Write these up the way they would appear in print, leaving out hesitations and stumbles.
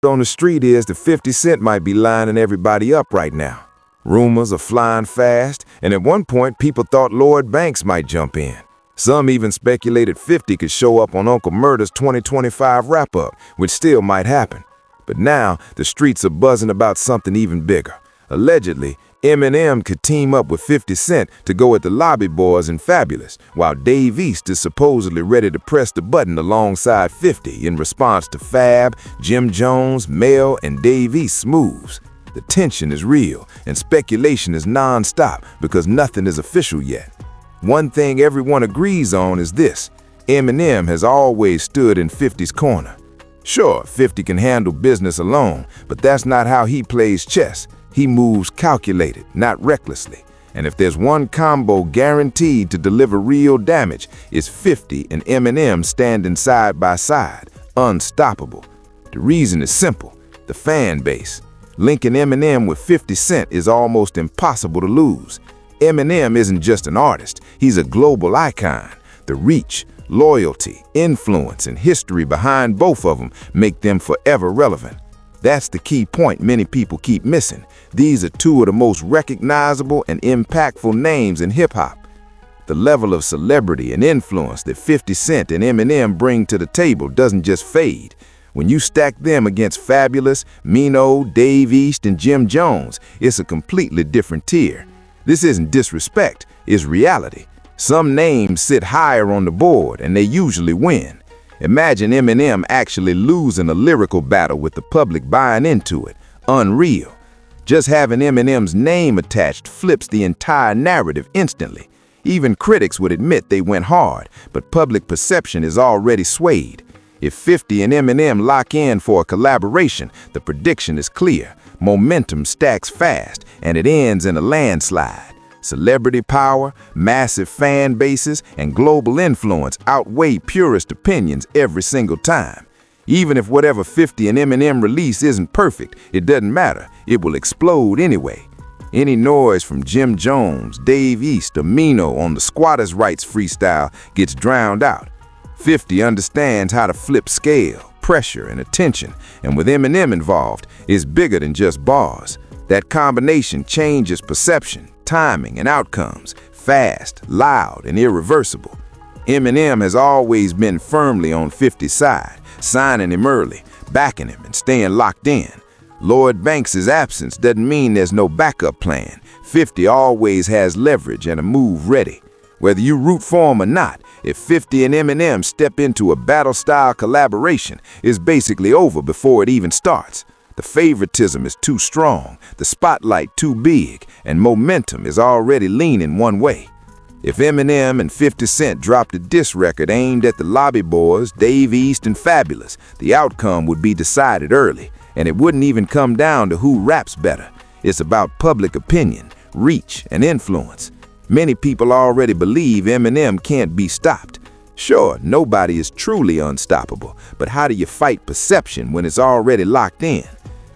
on the street is that 50 Cent might be lining everybody up right now. Rumors are flying fast, and at one point people thought Lloyd Banks might jump in. Some even speculated 50 could show up on Uncle Murda's 2025 wrap-up, which still might happen. But now, the streets are buzzing about something even bigger. Allegedly, Eminem could team up with 50 Cent to go at the Lobby Boys and Fabolous, while Dave East is supposedly ready to press the button alongside 50 in response to Fab, Jim Jones, Mel, and Dave East's moves. The tension is real, and speculation is non-stop because nothing is official yet. One thing everyone agrees on is this: Eminem has always stood in 50's corner. Sure, 50 can handle business alone, but that's not how he plays chess. He moves calculated, not recklessly. And if there's one combo guaranteed to deliver real damage, it's 50 and Eminem standing side by side, unstoppable. The reason is simple: the fan base. Linking Eminem with 50 Cent is almost impossible to lose. Eminem isn't just an artist, he's a global icon. The reach, loyalty, influence, and history behind both of them make them forever relevant. That's the key point many people keep missing. These are two of the most recognizable and impactful names in hip-hop. The level of celebrity and influence that 50 Cent and Eminem bring to the table doesn't just fade. When you stack them against Fabolous, Mino, Dave East, and Jim Jones, it's a completely different tier. This isn't disrespect, it's reality. Some names sit higher on the board, and they usually win. Imagine Eminem actually losing a lyrical battle with the public buying into it. Unreal. Just having Eminem's name attached flips the entire narrative instantly. Even critics would admit they went hard, but public perception is already swayed. If 50 and Eminem lock in for a collaboration, the prediction is clear. Momentum stacks fast, and it ends in a landslide. Celebrity power, massive fan bases, and global influence outweigh purist opinions every single time. Even if whatever 50 and Eminem release isn't perfect, it doesn't matter. It will explode anyway. Any noise from Jim Jones, Dave East, or Mino on the Squatters' Rights freestyle gets drowned out. 50 understands how to flip scale, pressure, and attention, and with Eminem involved, it's bigger than just bars. That combination changes perception, timing, and outcomes, fast, loud, and irreversible. Eminem has always been firmly on 50's side, signing him early, backing him, and staying locked in. Lloyd Banks' absence doesn't mean there's no backup plan. 50 always has leverage and a move ready. Whether you root for him or not, if 50 and Eminem step into a battle-style collaboration, it's basically over before it even starts. The favoritism is too strong, the spotlight too big, and momentum is already leaning one way. If Eminem and 50 Cent dropped a diss record aimed at the Lobby Boys, Dave East, and Fabolous, the outcome would be decided early, and it wouldn't even come down to who raps better. It's about public opinion, reach, and influence. Many people already believe Eminem can't be stopped. Sure, nobody is truly unstoppable, but how do you fight perception when it's already locked in?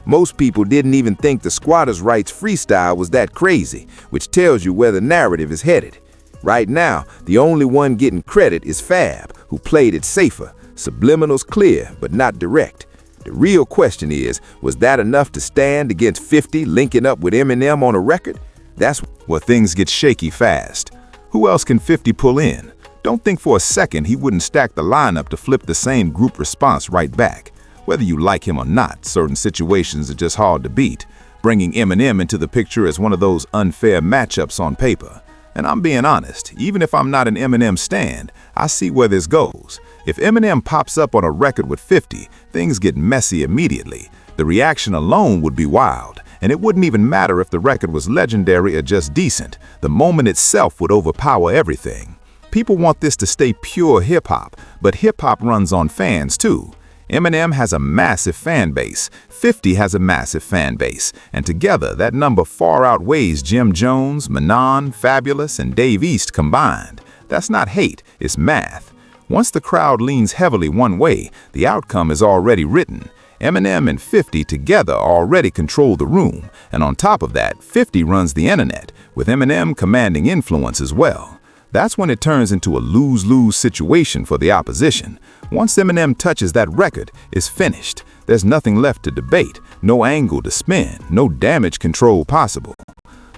Most people didn't even think the Squatters' Rights freestyle was that crazy, which tells you where the narrative is headed. Right now, the only one getting credit is Fab, who played it safer, subliminals clear, but not direct. The real question is, was that enough to stand against 50 linking up with Eminem on a record? That's where things get shaky fast. Who else can 50 pull in? Don't think for a second he wouldn't stack the lineup to flip the same group response right back. Whether you like him or not, certain situations are just hard to beat. Bringing Eminem into the picture is one of those unfair matchups on paper. And I'm being honest, even if I'm not an Eminem stan, I see where this goes. If Eminem pops up on a record with 50, things get messy immediately. The reaction alone would be wild, and it wouldn't even matter if the record was legendary or just decent. The moment itself would overpower everything. People want this to stay pure hip-hop, but hip-hop runs on fans too. Eminem has a massive fan base, 50 has a massive fan base, and together that number far outweighs Jim Jones, Manon, Fabolous, and Dave East combined. That's not hate, it's math. Once the crowd leans heavily one way, the outcome is already written. Eminem and 50 together already control the room, and on top of that, 50 runs the internet, with Eminem commanding influence as well. That's when it turns into a lose-lose situation for the opposition. Once Eminem touches that record, it's finished. there's nothing left to debate, no angle to spin, no damage control possible.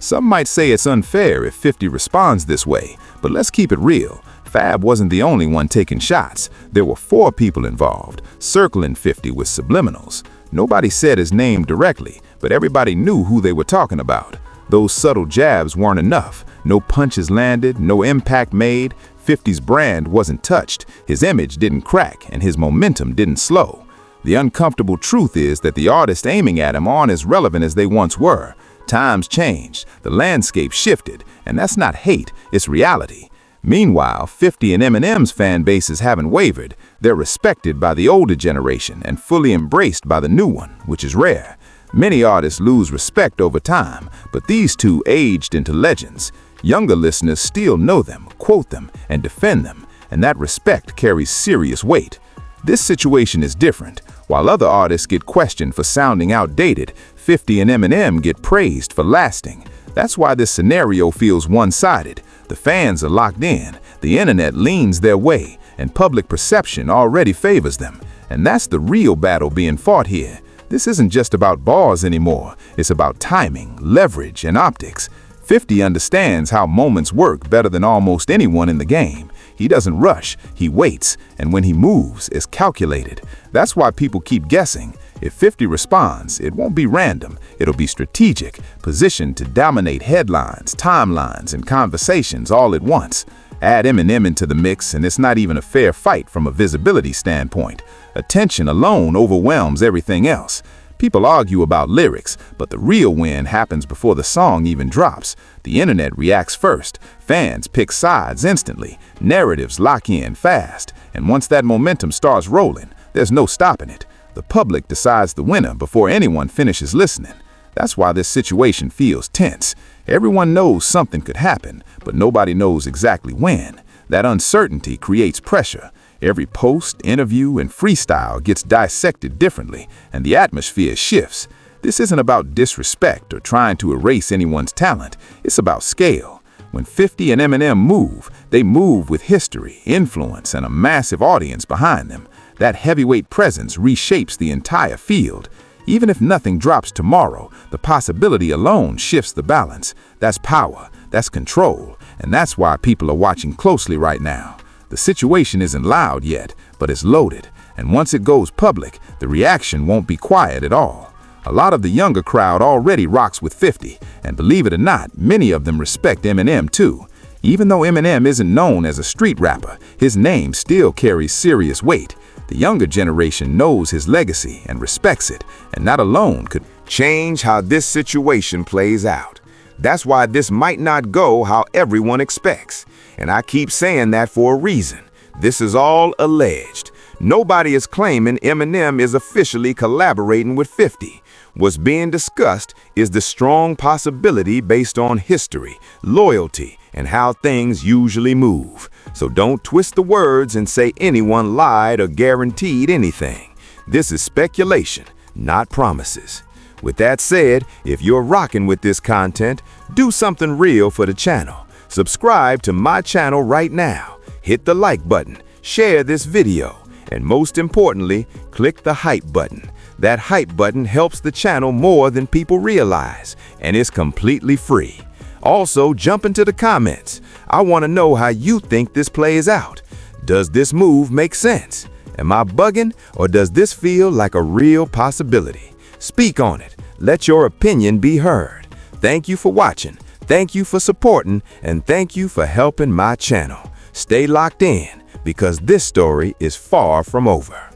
Some might say it's unfair if 50 responds this way, but let's keep it real. Fab wasn't the only one taking shots. There were 4 people involved, circling 50 with subliminals. Nobody said his name directly, but everybody knew who they were talking about. Those subtle jabs weren't enough. No punches landed, no impact made. 50's brand wasn't touched, his image didn't crack, and his momentum didn't slow. The uncomfortable truth is that the artists aiming at him aren't as relevant as they once were. Times changed, the landscape shifted, and that's not hate, it's reality. Meanwhile, 50 and Eminem's fan bases haven't wavered. They're respected by the older generation and fully embraced by the new one, which is rare. Many artists lose respect over time, but these two aged into legends. Younger listeners still know them, quote them, and defend them, and that respect carries serious weight. This situation is different. While other artists get questioned for sounding outdated, 50 and Eminem get praised for lasting. That's why this scenario feels one-sided. The fans are locked in, the internet leans their way, and public perception already favors them. And that's the real battle being fought here. This isn't just about bars anymore, it's about timing, leverage, and optics. 50 understands how moments work better than almost anyone in the game. He doesn't rush, he waits, and when he moves, it's calculated. That's why people keep guessing. If 50 responds, it won't be random, it'll be strategic, positioned to dominate headlines, timelines, and conversations all at once. Add Eminem into the mix, and it's not even a fair fight from a visibility standpoint. Attention alone overwhelms everything else. People argue about lyrics, but the real win happens before the song even drops. The internet reacts first, fans pick sides instantly, narratives lock in fast, and once that momentum starts rolling, there's no stopping it. The public decides the winner before anyone finishes listening. That's why this situation feels tense. Everyone knows something could happen, but nobody knows exactly when. That uncertainty creates pressure. Every post, interview, and freestyle gets dissected differently, and the atmosphere shifts. This isn't about disrespect or trying to erase anyone's talent. It's about scale. When 50 and Eminem move, they move with history, influence, and a massive audience behind them. That heavyweight presence reshapes the entire field. Even if nothing drops tomorrow, the possibility alone shifts the balance. That's power, that's control, and that's why people are watching closely right now. The situation isn't loud yet, but it's loaded, and once it goes public, the reaction won't be quiet at all. A lot of the younger crowd already rocks with 50, and believe it or not, many of them respect Eminem too. Even though Eminem isn't known as a street rapper, his name still carries serious weight. The younger generation knows his legacy and respects it, and that alone could change how this situation plays out. That's why this might not go how everyone expects. And I keep saying that for a reason. This is all alleged. Nobody is claiming Eminem is officially collaborating with 50. What's being discussed is the strong possibility based on history, loyalty, and how things usually move. So don't twist the words and say anyone lied or guaranteed anything. This is speculation, not promises. With that said, if you're rocking with this content, do something real for the channel. Subscribe to my channel right now. Hit the like button, share this video, and most importantly, click the hype button. That hype button helps the channel more than people realize, and it's completely free. Also, jump into the comments. I want to know how you think this plays out. Does this move make sense? Am I bugging, or does this feel like a real possibility? Speak on it. Let your opinion be heard. Thank you for watching. Thank you for supporting, and thank you for helping my channel. Stay locked in, because this story is far from over.